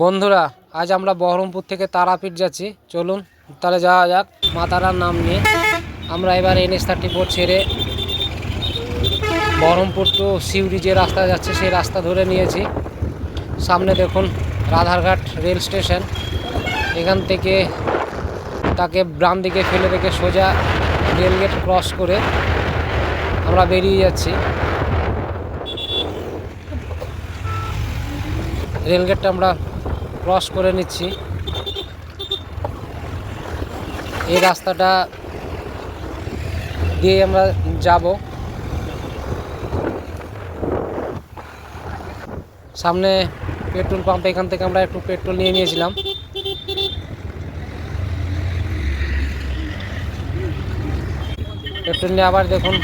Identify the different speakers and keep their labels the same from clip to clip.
Speaker 1: বন্ধুরা, আজ আমরা বহরমপুর থেকে তারাপীঠ যাচ্ছি। চলুন তাহলে যাওয়া যাক। মা তারার নাম নিয়ে আমরা এবার NH-34 ছেড়ে বহরমপুর টু সিউড়ি যে রাস্তা যাচ্ছে সেই রাস্তা ধরে নিয়েছি। সামনে দেখুন রাধারঘাট রেল স্টেশন। এখান থেকে তাকে বাম দিকে ফেলে রেখে সোজা রেলগেট ক্রস করে আমরা বেরিয়ে যাচ্ছি। রেলগেটটা আমরা ক্রস করে নিচ্ছি। এই রাস্তাটা দিয়ে আমরা যাব। সামনে পেট্রোল পাম্প, এখান থেকে আমরা একটু পেট্রোল নিয়ে নিয়েছিলাম। পেট্রোল নিয়ে আবার দেখুন,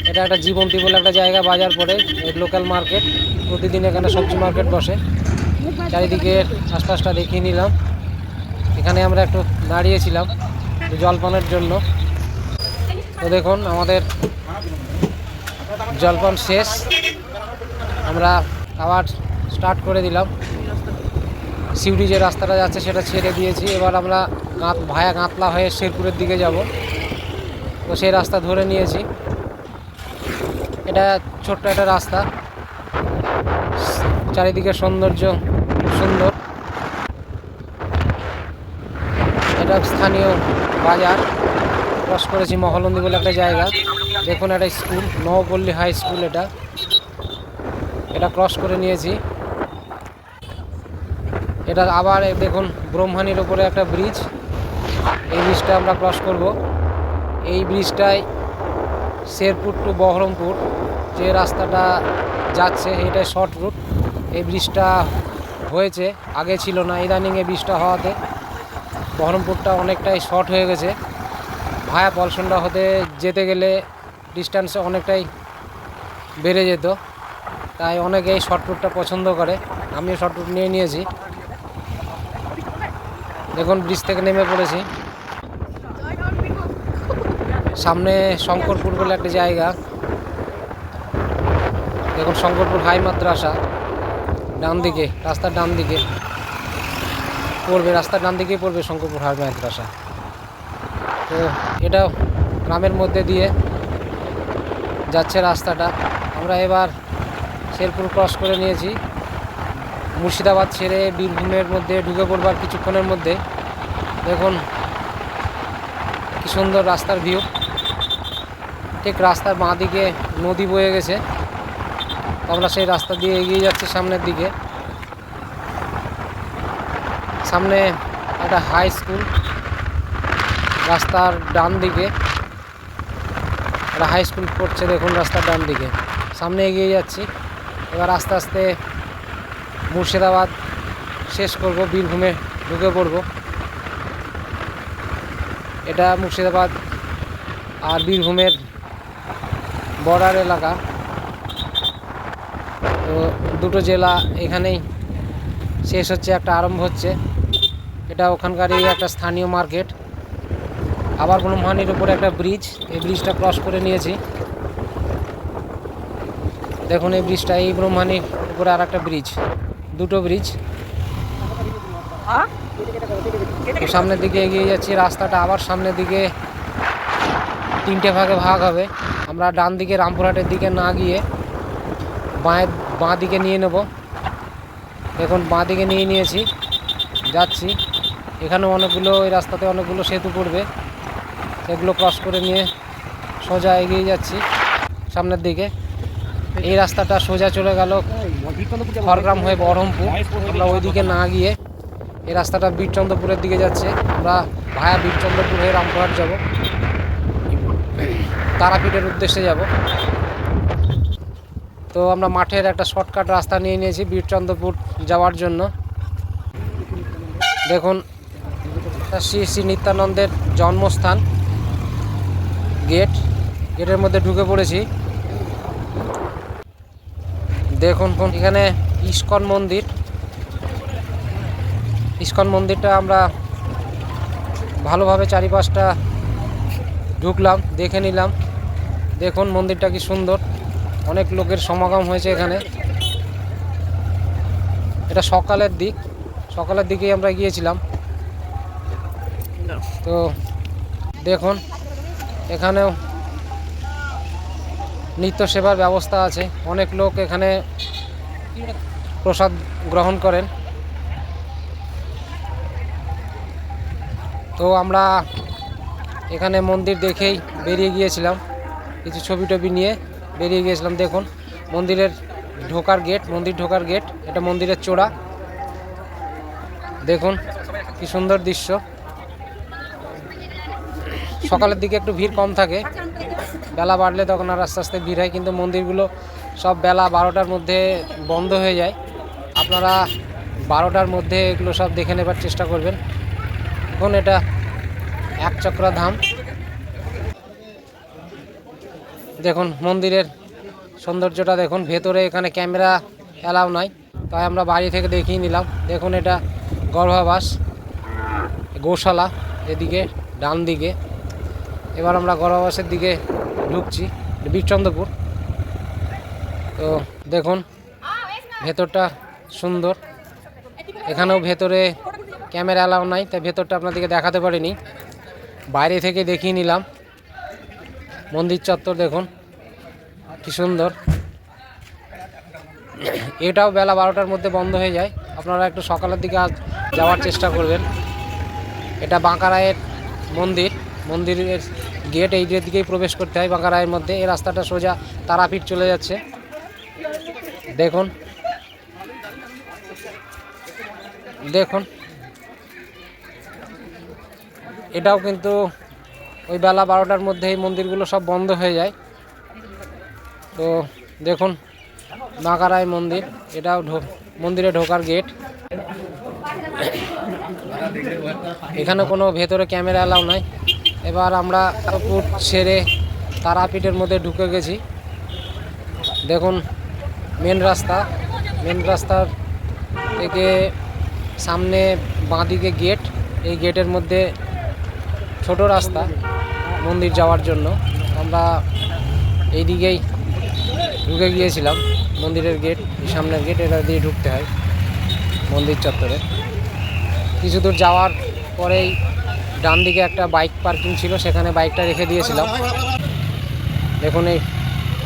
Speaker 1: এটা একটা জীবন্তী বলে একটা জায়গা, বাজার পড়ে, লোকাল মার্কেট। প্রতিদিন এখানে সবজি মার্কেট বসে। চারিদিকে আশপাশটা দেখিয়ে নিলাম। এখানে আমরা একটু দাঁড়িয়েছিলাম জলপানের জন্য। তো দেখুন আমাদের জলপান শেষ, আমরা আবার স্টার্ট করে দিলাম। সিউড়ি যে রাস্তাটা যাচ্ছে সেটা ছেড়ে দিয়েছি। এবার আমরা ভায়া গাঁতলা হয়ে শেরপুরের দিকে যাব। তো সেই রাস্তা ধরে নিয়েছি। এটা ছোট্ট একটা রাস্তা, চারিদিকে সৌন্দর্য সুন্দর। এটা স্থানীয় বাজার ক্রস করেছি। মহলন্দি বলে একটা জায়গা। দেখুন একটা স্কুল, নবপল্লী হাই স্কুল। এটা ক্রস করে নিয়েছি। এটা আবার দেখুন ব্রহ্মানির ওপরে একটা ব্রিজ। এই ব্রিজটা আমরা ক্রস করব। এই ব্রিজটায় শেরপুর টু বহরমপুর যে রাস্তাটা যাচ্ছে এটাই শর্ট রুট। এই ব্রিজটা হয়েছে, আগে ছিল না। ইদানিং এই ব্রিজটা হওয়াতে বহরমপুরটা অনেকটাই শর্ট হয়ে গেছে। ভায়া পলসন্ডা হতে যেতে গেলে ডিস্টেন্স অনেকটাই বেড়ে যেত, তাই অনেকেই শর্ট রুটটা পছন্দ করে। আমিও শর্ট রুট নিয়ে নিয়েছি। দেখুন ব্রিজ থেকে নেমে পড়েছি। সামনে শঙ্করপুর বলে একটা জায়গা। দেখুন শঙ্করপুর হাই মাদ্রাসা ডান দিকে, রাস্তার ডান দিকে পড়বে, রাস্তার ডান দিকেই পড়বে শঙ্করপুর হাই মাদ্রাসা। তো এটাও গ্রামের মধ্যে দিয়ে যাচ্ছে রাস্তাটা। আমরা এবার শেরপুর ক্রস করে নিয়েছি। মুর্শিদাবাদ ছেড়ে বীরভূমের মধ্যে ঢুকে পড়বার কিছুক্ষণের মধ্যে। দেখুন কি সুন্দর রাস্তার ভিউ। ঠিক রাস্তার বাঁ দিকে নদী বয়ে গেছে। আমরা সেই রাস্তা দিয়ে এগিয়ে যাচ্ছি সামনের দিকে। সামনে একটা হাই স্কুল, রাস্তার ডান দিকে একটা হাই স্কুল পড়ছে। দেখুন রাস্তার ডান দিকে সামনে এগিয়ে যাচ্ছি। এবার আস্তে আস্তে মুর্শিদাবাদ শেষ করব, বীরভূমে ঢুকে পড়ব। এটা মুর্শিদাবাদ আর বীরভূমের বর্ডার এলাকা। তো দুটো জেলা এখানেই শেষ হচ্ছে, একটা আরম্ভ হচ্ছে। এটা ওখানকারই একটা স্থানীয় মার্কেট। আবার ব্রহ্মানির উপরে একটা ব্রিজ, এই ব্রিজটা ক্রস করে নিয়েছি। দেখুন এই ব্রিজটা, এই ব্রহ্মানির উপরে আর একটা ব্রিজ, দুটো ব্রিজ। তো সামনের দিকে এগিয়ে যাচ্ছি। রাস্তাটা আবার সামনের দিকে তিনটে ভাগে ভাগ হবে। আমরা ডান দিকে রামপুরহাটের দিকে না গিয়ে বাঁ দিকে নিয়ে নেব। দেখুন বাঁ দিকে নিয়ে নিয়েছি, যাচ্ছি। এখানে অনেকগুলো, এই রাস্তাতে অনেকগুলো সেতু পড়বে, সেগুলো ক্রস করে নিয়ে সোজা এগিয়ে যাচ্ছি সামনের দিকে। এই রাস্তাটা সোজা চলে গেল খড়গ্রাম হয়ে বহরমপুর। আমরা ওই দিকে না গিয়ে এই রাস্তাটা বীরচন্দ্রপুরের দিকে যাচ্ছে। আমরা ভায়া বীরচন্দ্রপুর হয়ে রামপুরহাট যাব, তারাপীঠের উদ্দেশ্যে যাব। তো আমরা মাঠের একটা শর্টকাট রাস্তা নিয়ে নিয়েছি বীরচন্দ্রপুর যাওয়ার জন্য। দেখুন শ্রী শ্রী নিত্যানন্দের জন্মস্থান, গেটের মধ্যে ঢুকে পড়েছি। দেখুন এখানে ইস্কন মন্দিরটা আমরা ভালোভাবে চারিপাশটা ঢুকলাম, দেখে নিলাম। দেখুন মন্দিরটা কি সুন্দর, অনেক লোকের সমাগম হয়েছে এখানে। এটা সকালের দিক, সকালের দিকেই আমরা গিয়েছিলাম। তো দেখুন এখানেও নিত্য সেবার ব্যবস্থা আছে, অনেক লোক এখানে প্রসাদ গ্রহণ করেন। তো আমরা এখানে মন্দির দেখেই বেরিয়ে গিয়েছিলাম, কিছু ছবি টবি নিয়ে বেরিয়ে গিয়েছিলাম। দেখুন মন্দিরের ঢোকার গেট, মন্দির ঢোকার গেট, এটা মন্দিরের চূড়া। দেখুন কি সুন্দর দৃশ্য। সকালের দিকে একটু ভিড় কম থাকে, বেলা বাড়লে তখন আর আস্তে আস্তে ভিড় হয়, কিন্তু মন্দিরগুলো সব বেলা 12টার মধ্যে বন্ধ হয়ে যায়। আপনারা 12টার মধ্যে এগুলো সব দেখে নেবার চেষ্টা করবেন। এখন এটা একচক্রা ধাম। দেখুন মন্দিরের সৌন্দর্যটা দেখুন। ভেতরে এখানে ক্যামেরা অ্যালাউ নাই, তাই আমরা বাড়ি থেকে দেখিয়ে নিলাম। দেখুন এটা গর্ভাবাস, গোশালা এদিকে ডান দিকে। এবার আমরা গর্ভাবাসের দিকে ঢুকছি, বীরচন্দ্রপুর। তো দেখুন ভেতরটা সুন্দর। এখানেও ভেতরে ক্যামেরা অ্যালাউ নাই, তাই ভেতরটা আপনাদেরকে দেখাতে পারিনি, বাইরে থেকে দেখিয়ে নিলাম। মন্দির চত্বর দেখুন কি সুন্দর। এটাও বেলা 12টার মধ্যে বন্ধ হয়ে যায়, আপনারা একটু সকালের দিকে যাওয়ার চেষ্টা করবেন। এটা বাঁকারায়ের মন্দির, মন্দিরের গেট এই দিকেই প্রবেশ করতে হয় বাঁকারায়ের মধ্যে। এই রাস্তাটা সোজা তারাপীঠ চলে যাচ্ছে। দেখুন দেখুন এটাও কিন্তু ওই বেলা 12টার মধ্যে এই মন্দিরগুলো সব বন্ধ হয়ে যায়। তো দেখুন বাঁকারায় মন্দির, এটাও মন্দিরে ঢোকার গেট। এখানে কোনো ভেতরে ক্যামেরা অ্যালাউ নাই। এবার আমরা পুট ছেড়ে তারাপীঠের মধ্যে ঢুকে গেছি। দেখুন মেন রাস্তা, মেন রাস্তার থেকে সামনে বাঁদিকে গেট, এই গেটের মধ্যে ছোট রাস্তা মন্দির যাওয়ার জন্য। আমরা এই দিকেই ঢুকে গিয়েছিলাম, মন্দিরের গেট সামনের গেট, এটা দিয়ে ঢুকতে হয় মন্দির চত্বরে। কিছু দূর যাওয়ার পরেই ডান দিকে একটা বাইক পার্কিং ছিল, সেখানে বাইকটা রেখে দিয়েছিলাম। দেখুন এই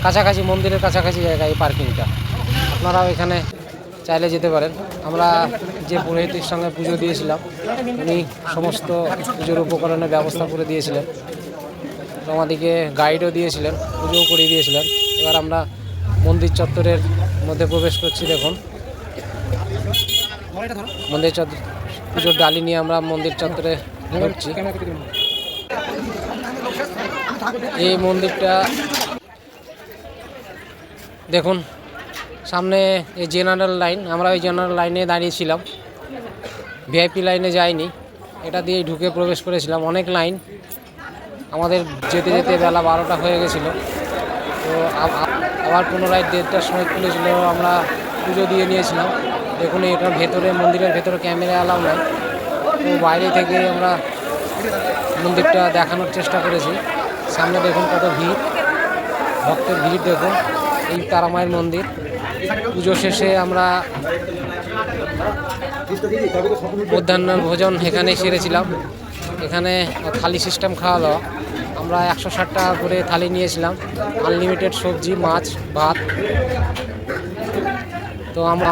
Speaker 1: কাছাকাছি, মন্দিরের কাছাকাছি জায়গায় এই পার্কিংটা, আপনারাও এখানে চাইলে যেতে পারেন। আমরা যে পুরোহিতের সঙ্গে পুজো দিয়েছিলাম, উনি সমস্ত পুজোর উপকরণের ব্যবস্থা করে দিয়েছিলেন। তো আমাদেরকে গাইডও দিয়েছিলেন, পুজোও করিয়ে দিয়েছিলেন। এবার আমরা মন্দির চত্বরের মধ্যে প্রবেশ করছি। দেখুন মন্দির চত্বর, পুজোর ডালি নিয়ে আমরা মন্দির চত্বরে ঢুকছি। এই মন্দিরটা দেখুন সামনে এই জেনারেল লাইন, আমরা ওই জেনারেল লাইনে দাঁড়িয়েছিলাম, ভিআইপি লাইনে যাইনি, এটা দিয়েই ঢুকে প্রবেশ করেছিলাম। অনেক লাইন, আমাদের যেতে যেতে বেলা 12টা হয়ে গেছিলো। তো আবার পুনরায় 1:30টার সময় খুলেছিল, আমরা পুজো দিয়ে নিয়েছিলাম। দেখুন এটার ভেতরে, মন্দিরের ভেতরে ক্যামেরা অ্যালাউ নাই, তো বাইরে থেকে আমরা মন্দিরটা দেখানোর চেষ্টা করেছি। সামনে দেখুন কত ভিড়, ভক্তের ভিড়। দেখুন এই তারামায়ের মন্দির। পুজো শেষে আমরা মধ্যাহ্ন ভোজন এখানে সেরেছিলাম। এখানে থালি সিস্টেম খাওয়া দাওয়া, আমরা 160 টাকা করে থালি নিয়েছিলাম, আনলিমিটেড সবজি, মাছ, ভাত। তো আমরা